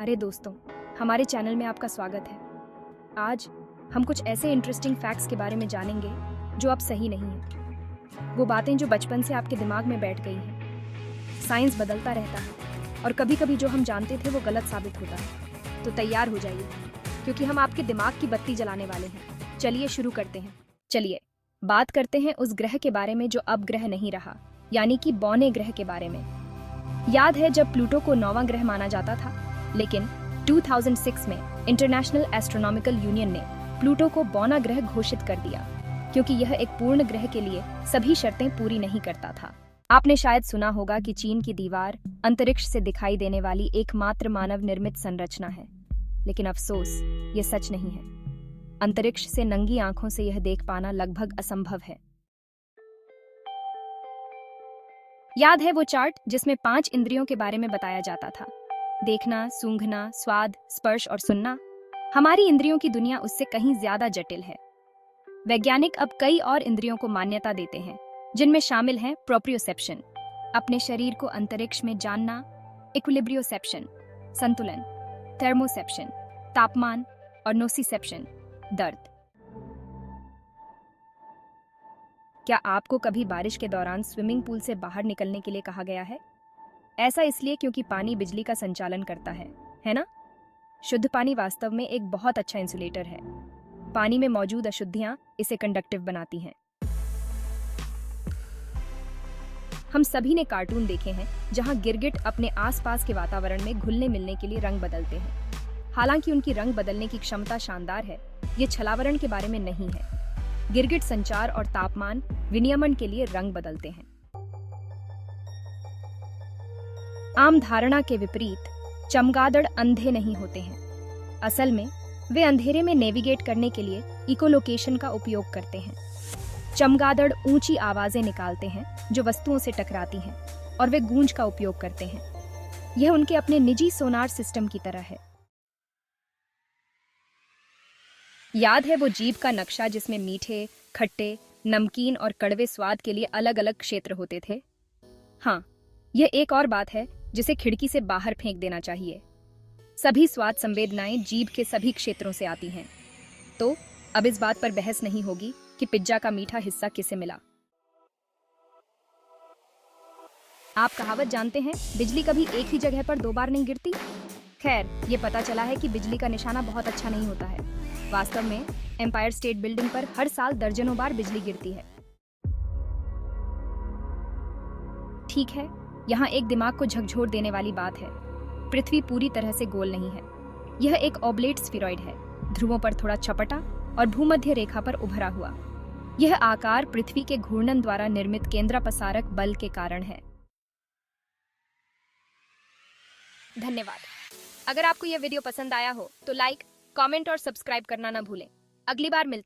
अरे दोस्तों, हमारे चैनल में आपका स्वागत है। आज हम कुछ ऐसे इंटरेस्टिंग फैक्ट्स के बारे में जानेंगे जो अब सही नहीं है। वो बातें जो बचपन से आपके दिमाग में बैठ गई हैं। साइंस बदलता रहता है और कभी-कभी जो हम जानते थे वो गलत साबित होता है। तो तैयार हो जाइए, क्योंकि हम आपके दिमाग की बत्ती जलाने वाले हैं। चलिए शुरू करते हैं। चलिए बात करते हैं उस ग्रह के बारे में जो अब ग्रह नहीं रहा, यानी कि बौने ग्रह के बारे में। याद है जब प्लूटो को 9वां ग्रह माना जाता था, लेकिन 2006 में इंटरनेशनल एस्ट्रोनॉमिकल यूनियन ने प्लूटो को बौना ग्रह घोषित कर दिया, क्योंकि यह एक पूर्ण ग्रह के लिए सभी शर्तें पूरी नहीं करता था। आपने शायद सुना होगा कि चीन की दीवार अंतरिक्ष से दिखाई देने वाली एकमात्र मानव निर्मित संरचना है, लेकिन अफसोस ये सच नहीं है। अंतरिक्ष से नंगी आंखों से यह देख पाना लगभग असंभव है। याद है वो चार्ट जिसमें 5 इंद्रियों के बारे में बताया जाता था? देखना, सूंघना, स्वाद, स्पर्श और सुनना। हमारी इंद्रियों की दुनिया उससे कहीं ज्यादा जटिल है। वैज्ञानिक अब कई और इंद्रियों को मान्यता देते हैं, जिनमें शामिल हैं प्रोप्रियोसेप्शन, अपने शरीर को अंतरिक्ष में जानना, इक्विलिब्रियोसेप्शन, संतुलन, थर्मोसेप्शन, तापमान, और नोसिसेप्शन, दर्द। क्या आपको कभी बारिश के दौरान स्विमिंग पूल से बाहर निकलने के लिए कहा गया है? ऐसा इसलिए क्योंकि पानी बिजली का संचालन करता है ना? शुद्ध पानी वास्तव में एक बहुत अच्छा इंसुलेटर है। पानी में मौजूद अशुद्धियां इसे कंडक्टिव बनाती हैं। हम सभी ने कार्टून देखे हैं जहां गिरगिट अपने आसपास के वातावरण में घुलने मिलने के लिए रंग बदलते हैं। हालांकि उनकी रंग बदलने की क्षमता शानदार है, ये छलावरण के बारे में नहीं है। गिरगिट संचार और तापमान विनियमन के लिए रंग बदलते हैं। आम धारणा के विपरीत चमगादड़ अंधे नहीं होते हैं। असल में वे अंधेरे में नेविगेट करने के लिए इकोलोकेशन का उपयोग करते हैं। चमगादड़ ऊंची आवाजें निकालते हैं जो वस्तुओं से टकराती हैं, और वे गूंज का उपयोग करते हैं। यह उनके अपने निजी सोनार सिस्टम की तरह है। याद है वो जीभ का नक्शा जिसमें मीठे, खट्टे, नमकीन और कड़वे स्वाद के लिए अलग अलग क्षेत्र होते थे? हाँ, यह एक और बात है जिसे खिड़की से बाहर फेंक देना चाहिए। सभी स्वाद संवेदनाएं जीभ के सभी क्षेत्रों से आती हैं। तो अब इस बात पर बहस नहीं होगी कि पिज्जा का मीठा हिस्सा किसे मिला। आप कहावत जानते हैं, बिजली कभी एक ही जगह पर 2 बार नहीं गिरती। खैर, ये पता चला है कि बिजली का निशाना बहुत अच्छा नहीं होता है। वास्तव में एम्पायर स्टेट बिल्डिंग पर हर साल दर्जनों बार बिजली गिरती है। ठीक है, यहाँ एक दिमाग को झकझोर देने वाली बात है। पृथ्वी पूरी तरह से गोल नहीं है। यह एक ऑब्लेट स्फीरॉइड है, ध्रुवों पर थोड़ा चपटा और भूमध्य रेखा पर उभरा हुआ। यह आकार पृथ्वी के घूर्णन द्वारा निर्मित केंद्रापसारक बल के कारण है। धन्यवाद। अगर आपको यह वीडियो पसंद आया हो तो लाइक, कमेंट और सब्सक्राइब करना ना भूलें। अगली बार मिलते हैं।